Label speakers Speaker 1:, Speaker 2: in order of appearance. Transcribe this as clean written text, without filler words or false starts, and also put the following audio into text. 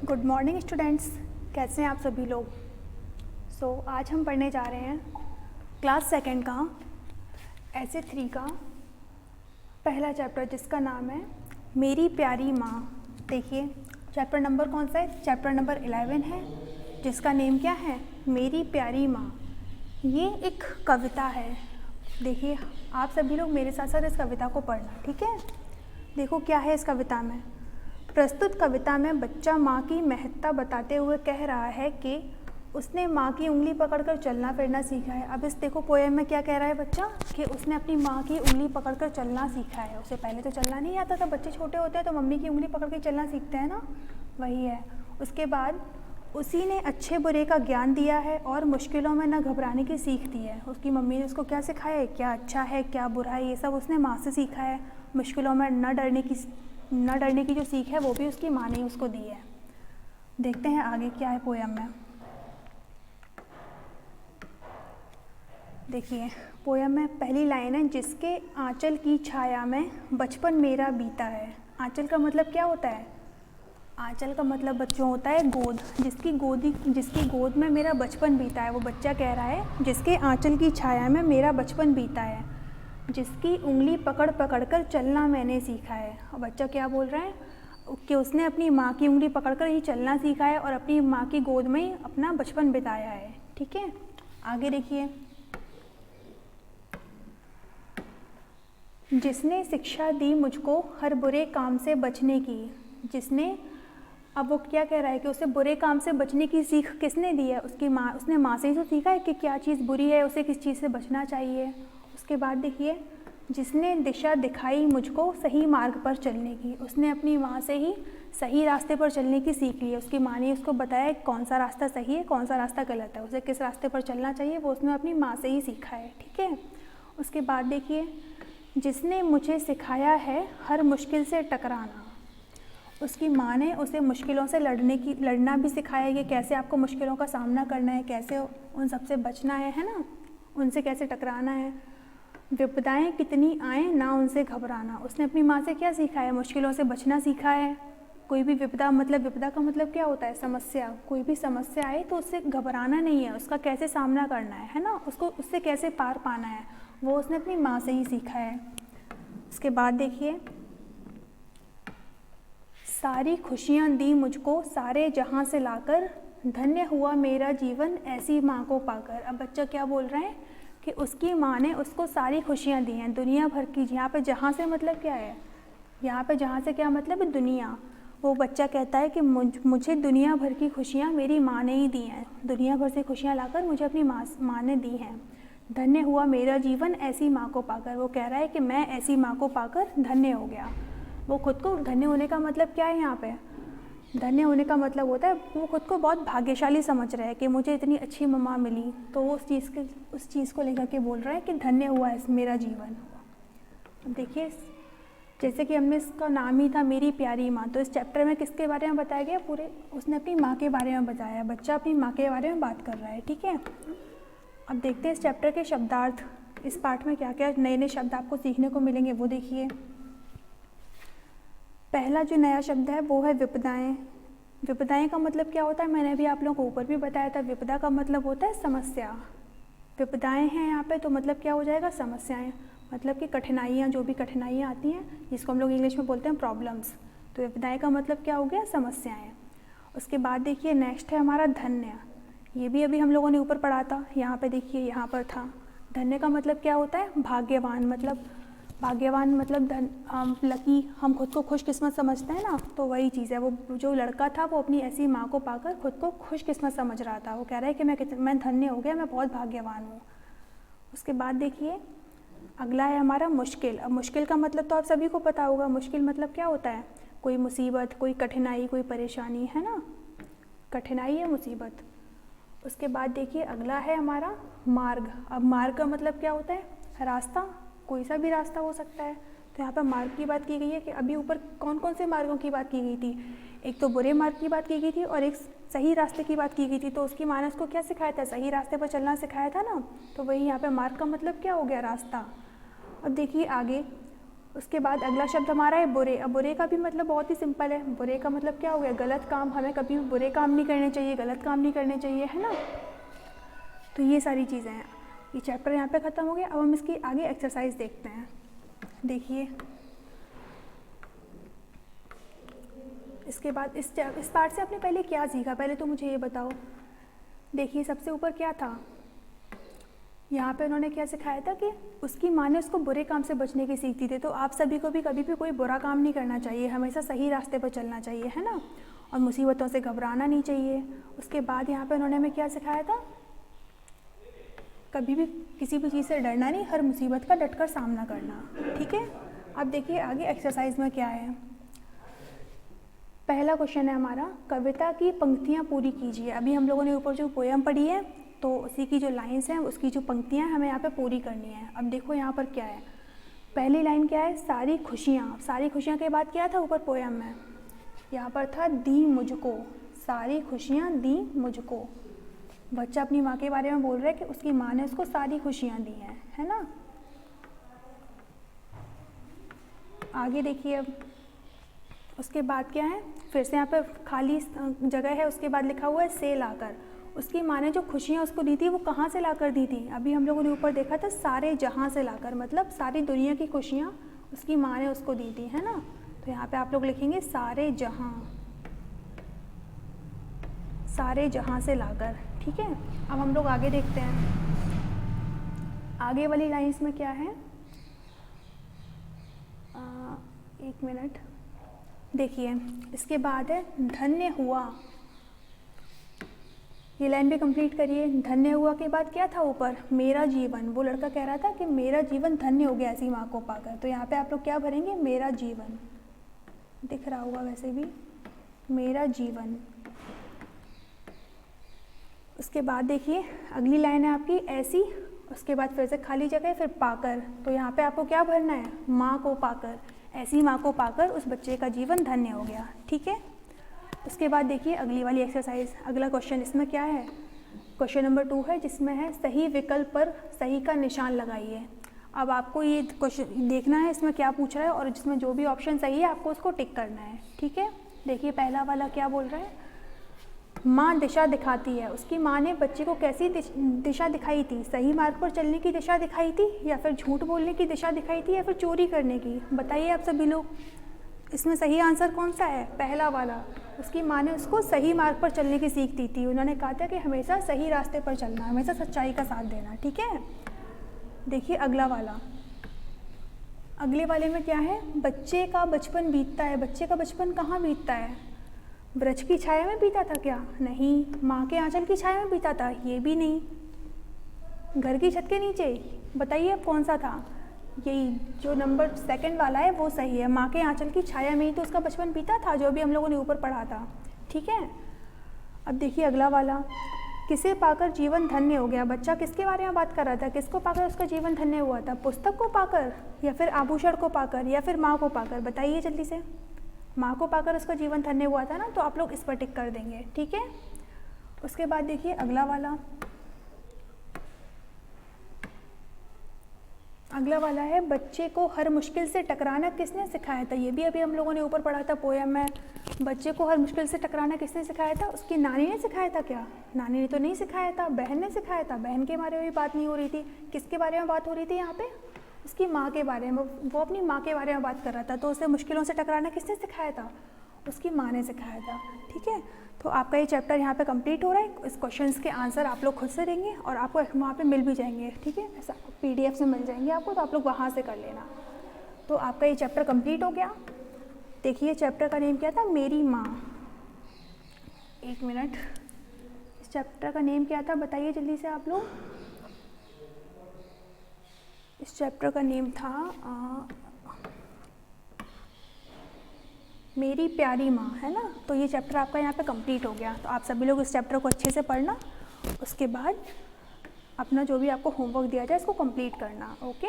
Speaker 1: Good morning students, कैसे हैं आप सभी लोग। आज हम पढ़ने जा रहे हैं क्लास सेकेंड का ऐसे 3 का पहला चैप्टर जिसका नाम है मेरी प्यारी माँ। देखिए चैप्टर नंबर कौन सा है, चैप्टर नंबर 11 है जिसका नेम क्या है, मेरी प्यारी माँ। ये एक कविता है। देखिए आप सभी लोग मेरे साथ साथ इस कविता को पढ़ना, ठीक है। देखो क्या है इस कविता में। प्रस्तुत कविता में बच्चा माँ की महत्ता बताते हुए कह रहा है कि उसने माँ की उंगली पकड़कर चलना फिरना सीखा है। अब इस देखो पोएम में क्या कह रहा है बच्चा कि उसने अपनी माँ की उंगली पकड़कर चलना सीखा है। उसे पहले तो चलना नहीं आता था, बच्चे छोटे होते हैं तो मम्मी की उंगली पकड़ के चलना सीखते हैं ना, वही है। उसके बाद उसी ने अच्छे बुरे का ज्ञान दिया है और मुश्किलों में न घबराने की सीख दी है। उसकी मम्मी ने उसको क्या सिखाया है, क्या अच्छा है क्या बुरा है, ये सब उसने माँ से सीखा है। मुश्किलों में न डरने की जो सीख है वो भी उसकी माँ ने उसको दी है। देखते हैं आगे क्या है पोयम में। देखिए पोयम में पहली लाइन है, जिसके आंचल की छाया में बचपन मेरा बीता है। आंचल का मतलब क्या होता है, आंचल का मतलब बच्चों होता है गोद। जिसकी गोद में मेरा बचपन बीता है, वो बच्चा कह रहा है जिसके आंचल की छाया में मेरा बचपन बीता है, जिसकी उंगली पकड़ पकड़ कर चलना मैंने सीखा है। और बच्चा क्या बोल रहा है कि उसने अपनी माँ की उंगली पकड़कर ही चलना सीखा है और अपनी माँ की गोद में ही अपना बचपन बिताया है, ठीक है। आगे देखिए, जिसने शिक्षा दी मुझको हर बुरे काम से बचने की। जिसने, अब वो क्या कह रहा है कि उसे बुरे काम से बचने की सीख किसने दी है, उसकी माँ। उसने माँ से ही तो सीखा है कि क्या चीज़ बुरी है, उसे किस चीज़ से बचना चाहिए। उसके बाद देखिए, जिसने दिशा दिखाई मुझको सही मार्ग पर चलने की। उसने अपनी माँ से ही सही रास्ते पर चलने की सीख ली है। उसकी माँ ने उसको बताया कौन सा रास्ता सही है कौन सा रास्ता गलत है, उसे किस रास्ते पर चलना चाहिए, वो उसने अपनी माँ से ही सीखा है, ठीक है। उसके बाद देखिए, जिसने मुझे सिखाया है हर मुश्किल से टकराना। उसकी माँ ने उसे मुश्किलों से लड़ना भी सिखाया है कि कैसे आपको मुश्किलों का सामना करना है, कैसे उन सबसे बचना है ना, उनसे कैसे टकराना है। विपदाएं कितनी आए ना उनसे घबराना। उसने अपनी माँ से क्या सीखा है, मुश्किलों से बचना सीखा है। कोई भी विपदा का मतलब क्या होता है, समस्या। कोई भी समस्या आए तो उससे घबराना नहीं है, उसका कैसे सामना करना है ना, उससे कैसे पार पाना है, वो उसने अपनी माँ से ही सीखा है। उसके बाद देखिए, सारी खुशियाँ दी मुझको सारे जहाँ से लाकर, धन्य हुआ मेरा जीवन ऐसी माँ को पाकर। अब बच्चा क्या बोल रहा है कि उसकी माँ ने उसको सारी खुशियाँ दी हैं दुनिया भर की। यहाँ पे जहाँ से मतलब क्या है, यहाँ पे जहाँ से क्या मतलब है, दुनिया। वो बच्चा कहता है कि मुझे दुनिया भर की खुशियाँ मेरी माँ ने ही दी हैं, दुनिया भर से खुशियाँ लाकर मुझे अपनी माँ ने दी हैं। धन्य हुआ मेरा जीवन ऐसी माँ को पाकर। वो कह रहा है कि मैं ऐसी माँ को पाकर धन्य हो गया। वो खुद को, धन्य होने का मतलब क्या है, यहाँ पे धन्य होने का मतलब होता है वो खुद को बहुत भाग्यशाली समझ रहा है कि मुझे इतनी अच्छी मम्मा मिली। तो वो उस चीज़ को लेकर के बोल रहा है कि धन्य हुआ है मेरा जीवन। अब देखिए, जैसे कि हमने इसका नाम ही था मेरी प्यारी माँ, तो इस चैप्टर में किसके बारे में बताया गया, पूरे उसने अपनी माँ के बारे में बताया। बच्चा अपनी माँ के बारे में बात कर रहा है, ठीक है। अब देखते हैं इस चैप्टर के शब्दार्थ, इस पाठ में क्या क्या नए नए शब्द आपको सीखने को मिलेंगे वो देखिए। पहला जो नया शब्द है वो है विपदाएं। विपदाएं का मतलब क्या होता है, मैंने अभी आप लोगों को ऊपर भी बताया था। विपदा का मतलब होता है समस्या। विपदाएं हैं यहाँ पे तो मतलब क्या हो जाएगा, समस्याएं। मतलब कि कठिनाइयाँ, जो भी कठिनाइयाँ आती हैं जिसको हम लोग इंग्लिश में बोलते हैं प्रॉब्लम्स। तो विपदाएं का मतलब क्या हो गया, समस्याएँ। उसके बाद देखिए नेक्स्ट है हमारा धन्य। ये भी अभी हम लोगों ने ऊपर पढ़ा था, यहाँ पे देखिए यहाँ पर था। धन्य का मतलब क्या होता है, भाग्यवान। भाग्यवान मतलब लकी, हम खुद को खुशकिस्मत समझते हैं ना, तो वही चीज़ है। वो जो लड़का था वो अपनी ऐसी माँ को पाकर खुद को खुशकिस्मत समझ रहा था। वो कह रहा है कि मैं धन्य हो गया, मैं बहुत भाग्यवान हूँ। उसके बाद देखिए अगला है हमारा मुश्किल। अब मुश्किल का मतलब तो आप सभी को पता होगा। मुश्किल मतलब क्या होता है, कोई मुसीबत, कोई कठिनाई, कोई परेशानी, है ना, कठिनाई या मुसीबत। उसके बाद देखिए अगला है हमारा मार्ग। अब मार्ग का मतलब क्या होता है, रास्ता। कोई सा भी रास्ता हो सकता है। तो यहाँ पर मार्ग की बात की गई है कि अभी ऊपर कौन कौन से मार्गों की बात की गई थी, एक तो बुरे मार्ग की बात की गई थी और एक सही रास्ते की बात की गई थी। तो उसकी माँ ने उसको क्या सिखाया था, सही रास्ते पर चलना सिखाया था ना। तो वही यहाँ पे मार्ग का मतलब क्या हो गया, रास्ता। अब देखिए आगे, उसके बाद अगला शब्द हमारा है बुरे। अब बुरे का भी मतलब बहुत ही सिंपल है। बुरे का मतलब क्या हो गया? गलत काम। हमें कभी भी बुरे काम नहीं करने चाहिए, गलत काम नहीं करने चाहिए, है ना। तो ये सारी चीज़ें हैं। ये चैप्टर यहाँ पे ख़त्म हो गया। अब हम इसकी आगे एक्सरसाइज देखते हैं। देखिए, इसके बाद इस पार्ट से आपने पहले क्या सीखा, पहले तो मुझे ये बताओ। देखिए, सबसे ऊपर क्या था? यहाँ पे उन्होंने क्या सिखाया था कि उसकी माँ ने उसको बुरे काम से बचने की सीख दी थी। तो आप सभी को भी कभी भी कोई बुरा काम नहीं करना चाहिए, हमेशा सही रास्ते पर चलना चाहिए, है ना। और मुसीबतों से घबराना नहीं चाहिए। उसके बाद यहाँ पे उन्होंने हमें क्या सिखाया था? कभी भी किसी भी चीज़ से डरना नहीं, हर मुसीबत का डटकर सामना करना। ठीक है। अब देखिए आगे एक्सरसाइज में क्या है। पहला क्वेश्चन है हमारा, कविता की पंक्तियाँ पूरी कीजिए। अभी हम लोगों ने ऊपर जो पोयम पढ़ी है, तो उसी की जो लाइन्स हैं, उसकी जो पंक्तियाँ हैं, हमें यहाँ पे पूरी करनी है। अब देखो यहाँ पर क्या है। पहली लाइन क्या है? सारी खुशियाँ। सारी खुशियाँ के बाद क्या था ऊपर पोयम में? यहाँ पर था दी मुझको। सारी खुशियाँ दी मुझको। बच्चा अपनी माँ के बारे में बोल रहा है कि उसकी माँ ने उसको सारी खुशियाँ दी हैं, है ना। आगे देखिए, अब उसके बाद क्या है? फिर से यहाँ पे खाली जगह है, उसके बाद लिखा हुआ है से लाकर। उसकी माँ ने जो खुशियाँ उसको दी थी वो कहाँ से लाकर दी थी? अभी हम लोगों ने ऊपर देखा था सारे जहाँ से लाकर, मतलब सारी दुनिया की खुशियाँ उसकी माँ ने उसको दी थी, है ना। तो यहाँ पे आप लोग लिखेंगे सारे जहाँ, सारे जहाँ से लाकर। ठीक है। अब हम लोग आगे देखते हैं। आगे वाली लाइन्स में क्या है? एक मिनट, देखिए, इसके बाद है धन्य हुआ। ये लाइन भी कंप्लीट करिए। धन्य हुआ के बाद क्या था ऊपर? मेरा जीवन। वो लड़का कह रहा था कि मेरा जीवन धन्य हो गया ऐसी माँ को पाकर। तो यहाँ पे आप लोग क्या भरेंगे? मेरा जीवन। दिख रहा होगा वैसे भी, मेरा जीवन। उसके बाद देखिए अगली लाइन है आपकी ऐसी। उसके बाद फिर से खाली जगह, फिर पाकर। तो यहाँ पे आपको क्या भरना है? माँ को पाकर। ऐसी माँ को पाकर उस बच्चे का जीवन धन्य हो गया। ठीक है। उसके बाद देखिए अगली वाली एक्सरसाइज, अगला क्वेश्चन। इसमें क्या है? क्वेश्चन नंबर 2 है, जिसमें है सही विकल्प पर सही का निशान लगाइए। अब आपको ये क्वेश्चन देखना है इसमें क्या पूछ रहा है, और जिसमें जो भी ऑप्शन सही है आपको उसको टिक करना है। ठीक है। देखिए पहला वाला क्या बोल रहा है? माँ दिशा दिखाती है। उसकी माँ ने बच्चे को कैसी दिशा दिखाई थी? सही मार्ग पर चलने की दिशा दिखाई थी, या फिर झूठ बोलने की दिशा दिखाई थी, या फिर चोरी करने की? बताइए आप सभी लोग, इसमें सही आंसर कौन सा है? पहला वाला। उसकी माँ ने उसको सही मार्ग पर चलने की सीख दी थी। उन्होंने कहा था कि हमेशा सही रास्ते पर चलना, हमेशा सच्चाई का साथ देना। ठीक है। देखिए अगला वाला। अगले वाले में क्या है? बच्चे का बचपन बीतता है। बच्चे का बचपन कहाँ बीतता है? वृक्ष की छाया में बीता था क्या? नहीं। माँ के आंचल की छाया में बीता था? ये भी नहीं। घर की छत के नीचे? बताइए अब कौन सा था? यही जो नंबर 2 वाला है वो सही है। माँ के आंचल की छाया में ही तो उसका बचपन बीता था, जो भी हम लोगों ने ऊपर पढ़ा था। ठीक है। अब देखिए अगला वाला, किसे पाकर जीवन धन्य हो गया। बच्चा किसके बारे में बात कर रहा था? किसको पाकर उसका जीवन धन्य हुआ था? पुस्तक को पाकर, या फिर आभूषण को पाकर, या फिर माँ को पाकर? बताइए जल्दी से। माँ को पाकर उसका जीवन धन्य हुआ था ना, तो आप लोग इस पर टिक कर देंगे। ठीक है। उसके बाद देखिए अगला वाला। अगला वाला है, बच्चे को हर मुश्किल से टकराना किसने सिखाया था? ये भी अभी हम लोगों ने ऊपर पढ़ा था पोयम में। बच्चे को हर मुश्किल से टकराना किसने सिखाया था? उसकी नानी ने सिखाया था क्या? नानी ने तो नहीं सिखाया था, बहन ने सिखाया था। बहन के बारे में भी बात नहीं हो रही थी। किसके बारे में बात हो रही थी यहाँ पे? उसकी माँ के बारे में। वो अपनी माँ के बारे में बात कर रहा था। तो उसे मुश्किलों से टकराना किसने सिखाया था? उसकी माँ ने सिखाया था। ठीक है। तो आपका ये चैप्टर यहाँ पे कंप्लीट हो रहा है। इस क्वेश्चंस के आंसर आप लोग खुद से देंगे और आपको वहाँ पे मिल भी जाएंगे। ठीक है। ऐसा PDF से मिल जाएंगे आपको, तो आप लोग वहाँ से कर लेना। तो आपका ये चैप्टर कंप्लीट हो गया। देखिए चैप्टर का नेम क्या था? मेरी माँ। एक मिनट, इस चैप्टर का नेम क्या था? बताइए जल्दी से आप लोग। इस चैप्टर का नेम था मेरी प्यारी माँ, है ना। तो ये चैप्टर आपका यहाँ पे कंप्लीट हो गया। तो आप सभी लोग इस चैप्टर को अच्छे से पढ़ना, उसके बाद अपना जो भी आपको होमवर्क दिया जाए इसको कंप्लीट करना। ओके।